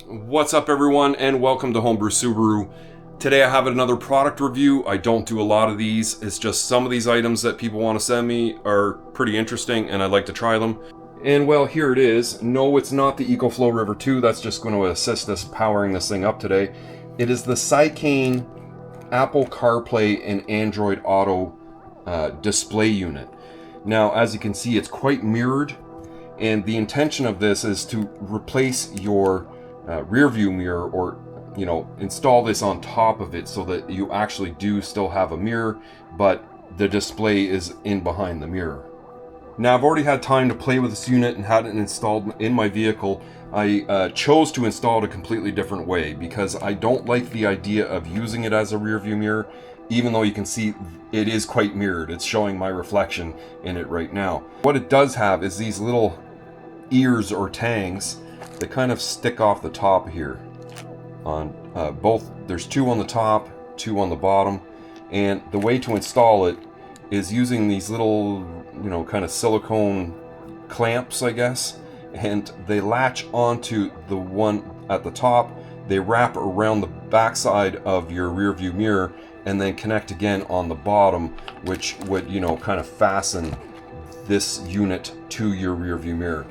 What's up everyone, and welcome to Homebrew Subaru. Today I have another product review. I don't do a lot of these. It's just some of these items that people want to send me are pretty interesting and I'd like to try them. And well, here it is. No, it's not the EcoFlow River 2. That's just going to assist us powering this thing up today. It is the Seicane Apple CarPlay and Android Auto display unit. Now, as you can see, it's quite mirrored, and the intention of this is to replace your rear view mirror, or install this on top of it so that you actually do still have a mirror, but the display is in behind the mirror. Now, I've already had time to play with this unit and had it installed in my vehicle. I chose to install it a completely different way because I don't like the idea of using it as a rear view mirror, even though you can see it is quite mirrored. It's showing my reflection in it right now. What it does have is these little ears or tangs that kind of stick off the top here. On both, there's two on the top, two on the bottom, and the way to install it is using these little, kind of silicone clamps, I guess, and they latch onto the one at the top. They wrap around the backside of your rear view mirror and then connect again on the bottom, which would, kind of fasten this unit to your rear view mirror.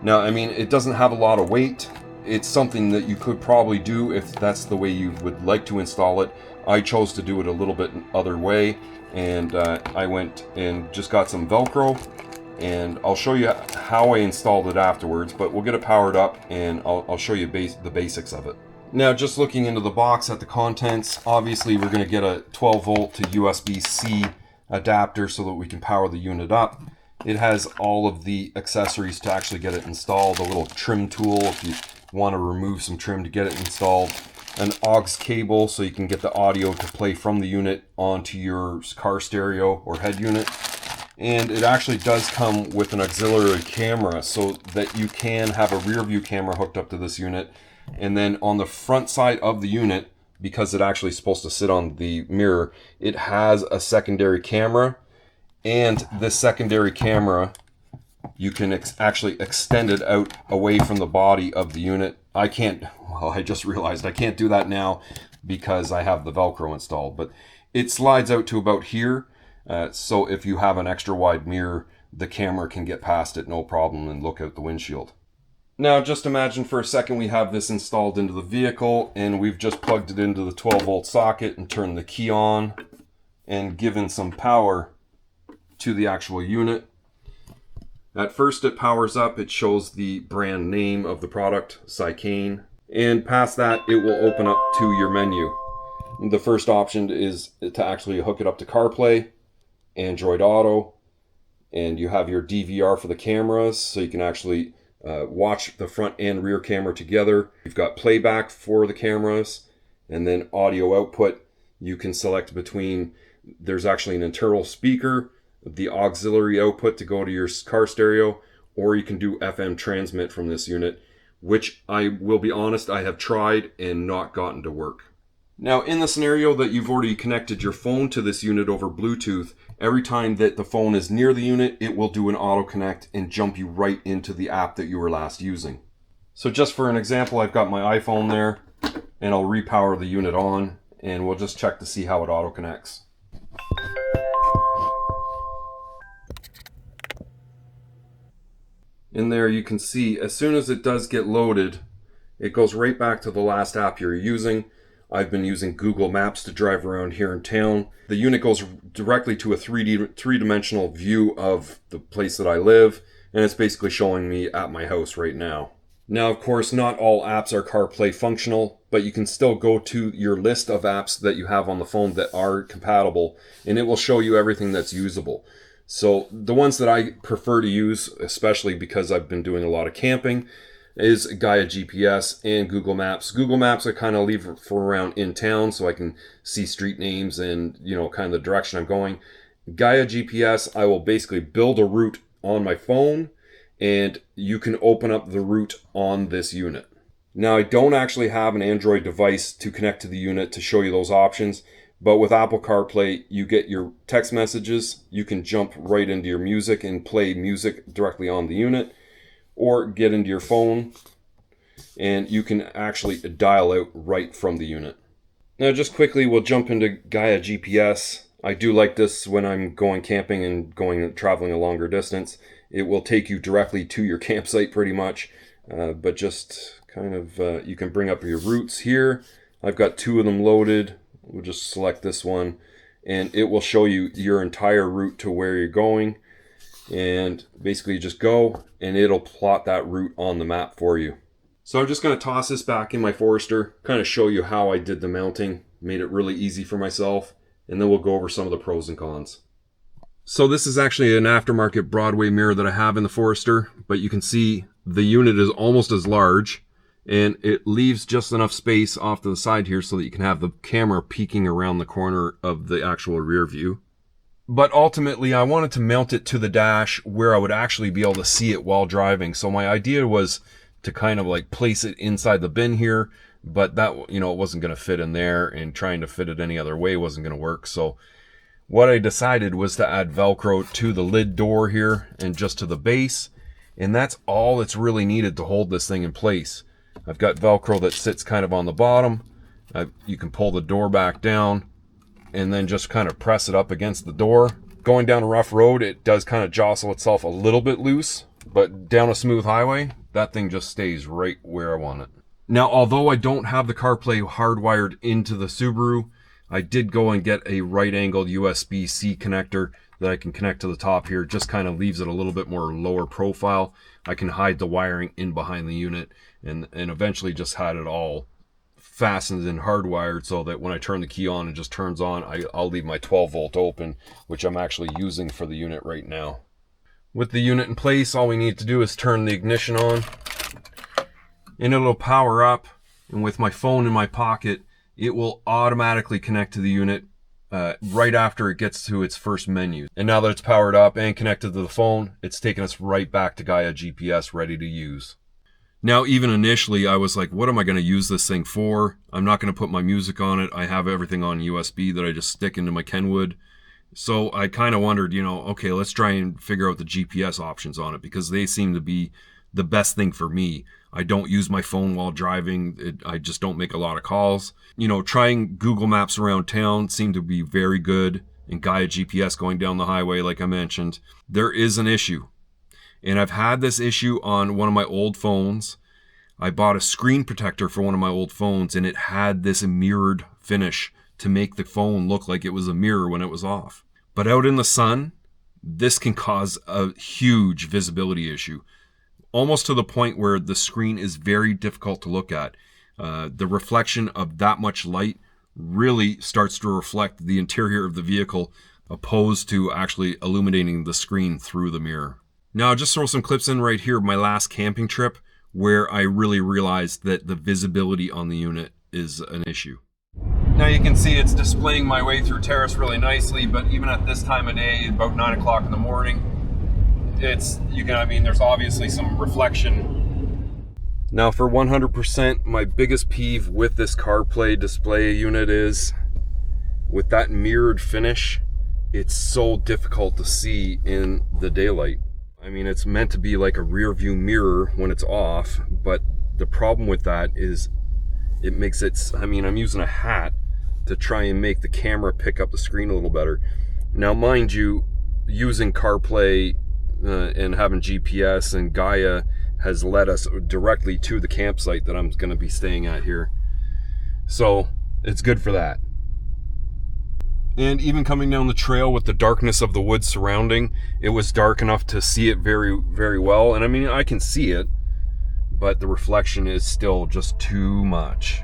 Now, I mean, it doesn't have a lot of weight. It's something that you could probably do if that's the way you would like to install it. I chose to do it a little bit other way, and I went and just got some Velcro, and I'll show you how I installed it afterwards, but we'll get it powered up and I'll show you the basics of it. Now, just looking into the box at the contents, obviously we're going to get a 12 volt to USB-C adapter so that we can power the unit up. It has all of the accessories to actually get it installed, a little trim tool if you want to remove some trim to get it installed, an aux cable so you can get the audio to play from the unit onto your car stereo or head unit, and it actually does come with an auxiliary camera so that you can have a rear view camera hooked up to this unit, and then on the front side of the unit, because it actually is supposed to sit on the mirror, it has a secondary camera. And this secondary camera, you can actually extend it out away from the body of the unit. I just realized I can't do that now because I have the Velcro installed, but it slides out to about here. So if you have an extra wide mirror, the camera can get past it no problem and look out the windshield. Now, just imagine for a second we have this installed into the vehicle and we've just plugged it into the 12 volt socket and turned the key on and given some power to the actual unit. At first it powers up, it shows the brand name of the product, Seicane, and past that it will open up to your menu. The first option is to actually hook it up to CarPlay, Android Auto, and you have your DVR for the cameras so you can actually watch the front and rear camera together. You've got playback for the cameras, and then audio output. You can select between, there's actually an internal speaker, the auxiliary output to go to your car stereo, or you can do FM transmit from this unit, which I will be honest, I have tried and not gotten to work. Now, in the scenario that you've already connected your phone to this unit over Bluetooth, every time that the phone is near the unit, it will do an auto connect and jump you right into the app that you were last using. So just for an example, I've got my iPhone there, and I'll repower the unit on, and we'll just check to see how it auto connects. In there you can see as soon as it does get loaded, it goes right back to the last app you're using. I've been using Google Maps to drive around here in town. The unit goes directly to a three-dimensional view of the place that I live, and it's basically showing me at my house right now. Now, of course, not all apps are CarPlay functional, but you can still go to your list of apps that you have on the phone that are compatible, and it will show you everything that's usable. So the ones that I prefer to use, especially because I've been doing a lot of camping, is Gaia GPS and Google Maps. Google Maps I kind of leave for around in town so I can see street names and, kind of the direction I'm going. Gaia GPS, I will basically build a route on my phone and you can open up the route on this unit. Now, I don't actually have an Android device to connect to the unit to show you those options. But with Apple CarPlay, you get your text messages, you can jump right into your music and play music directly on the unit, or get into your phone and you can actually dial out right from the unit. Now just quickly, we'll jump into Gaia GPS. I do like this when I'm going camping and traveling a longer distance. It will take you directly to your campsite pretty much, but just kind of, you can bring up your routes here. I've got 2 of them loaded. We'll just select this one, and it will show you your entire route to where you're going. And basically just go, and it'll plot that route on the map for you. So I'm just going to toss this back in my Forester, kind of show you how I did the mounting, made it really easy for myself, and then we'll go over some of the pros and cons. So this is actually an aftermarket Broadway mirror that I have in the Forester, but you can see the unit is almost as large, and it leaves just enough space off to the side here so that you can have the camera peeking around the corner of the actual rear view. But ultimately, I wanted to mount it to the dash where I would actually be able to see it while driving. So my idea was to kind of like place it inside the bin here, but that, you know, it wasn't going to fit in there, and trying to fit it any other way wasn't going to work. So what I decided was to add Velcro to the lid door here and just to the base, and that's all that's really needed to hold this thing in place. I've got Velcro that sits kind of on the bottom. You can pull the door back down and then just kind of press it up against the door. Going down a rough road, it does kind of jostle itself a little bit loose, but down a smooth highway, that thing just stays right where I want it. Now, although I don't have the CarPlay hardwired into the Subaru, I did go and get a right-angled USB-C connector that I can connect to the top here. Just kind of leaves it a little bit more lower profile. I can hide the wiring in behind the unit, and eventually just had it all fastened and hardwired so that when I turn the key on, it just turns on. I'll leave my 12 volt open, which I'm actually using for the unit right now. With the unit in place, all we need to do is turn the ignition on, and it'll power up. And with my phone in my pocket, it will automatically connect to the unit right after it gets to its first menu. And now that it's powered up and connected to the phone, it's taking us right back to Gaia GPS, ready to use. Now, even initially, I was like, what am I going to use this thing for? I'm not going to put my music on it. I have everything on USB that I just stick into my Kenwood. So I kind of wondered, okay, let's try and figure out the GPS options on it, because they seem to be the best thing for me. I don't use my phone while driving. I just don't make a lot of calls. Trying Google Maps around town seemed to be very good, and Gaia GPS going down the highway, like I mentioned. There is an issue. And I've had this issue on one of my old phones. I bought a screen protector for one of my old phones, and it had this mirrored finish to make the phone look like it was a mirror when it was off. But out in the sun, this can cause a huge visibility issue, almost to the point where the screen is very difficult to look at. The reflection of that much light really starts to reflect the interior of the vehicle, opposed to actually illuminating the screen through the mirror. Now, I'll just throw some clips in right here of my last camping trip, where I really realized that the visibility on the unit is an issue. Now you can see it's displaying my way through terrace really nicely, but even at this time of day, about 9 o'clock in the morning, there's obviously some reflection. Now, for 100%, my biggest peeve with this CarPlay display unit is, with that mirrored finish, it's so difficult to see in the daylight. I mean, it's meant to be like a rear view mirror when it's off, but the problem with that is it makes it, I'm using a hat to try and make the camera pick up the screen a little better. Now, mind you, using CarPlay and having GPS and Gaia has led us directly to the campsite that I'm going to be staying at here. So it's good for that. And even coming down the trail with the darkness of the woods surrounding, it was dark enough to see it very, very well. And I can see it, but the reflection is still just too much.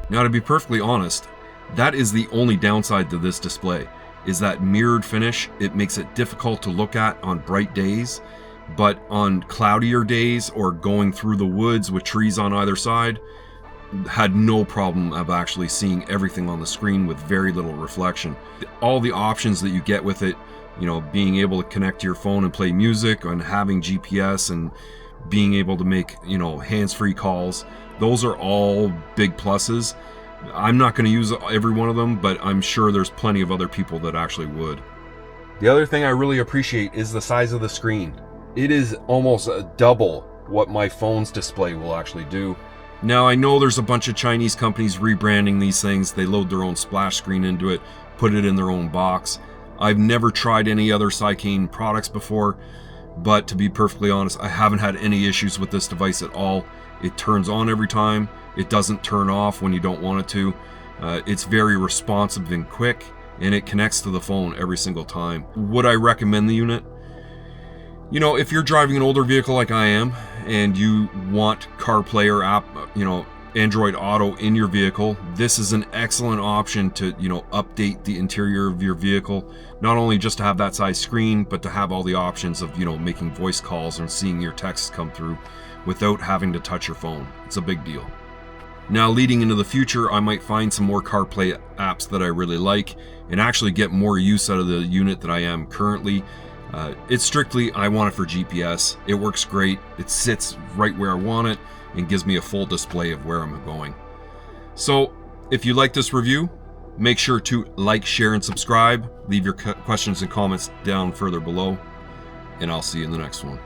Now, to be perfectly honest, that is the only downside to this display, is that mirrored finish. It makes it difficult to look at on bright days, but on cloudier days or going through the woods with trees on either side, had no problem of actually seeing everything on the screen with very little reflection. All the options that you get with it, being able to connect to your phone and play music, and having GPS, and being able to make, hands-free calls, those are all big pluses. I'm not going to use every one of them, but I'm sure there's plenty of other people that actually would. The other thing I really appreciate is the size of the screen. It is almost double what my phone's display will actually do. Now, I know there's a bunch of Chinese companies rebranding these things. They load their own splash screen into it, put it in their own box. I've never tried any other Seicane products before, but to be perfectly honest, I haven't had any issues with this device at all. It turns on every time. It doesn't turn off when you don't want it to. It's very responsive and quick, and it connects to the phone every single time. Would I recommend the unit? You know, if you're driving an older vehicle like I am, and you want CarPlay or app, Android Auto in your vehicle, this is an excellent option to, update the interior of your vehicle. Not only just to have that size screen, but to have all the options of, making voice calls and seeing your texts come through without having to touch your phone. It's a big deal. Now, leading into the future, I might find some more CarPlay apps that I really like and actually get more use out of the unit than I am currently. It's strictly, I want it for GPS. It works great. It sits right where I want it and gives me a full display of where I'm going. So if you like this review, make sure to like, share, and subscribe. Leave your questions and comments down further below, and I'll see you in the next one.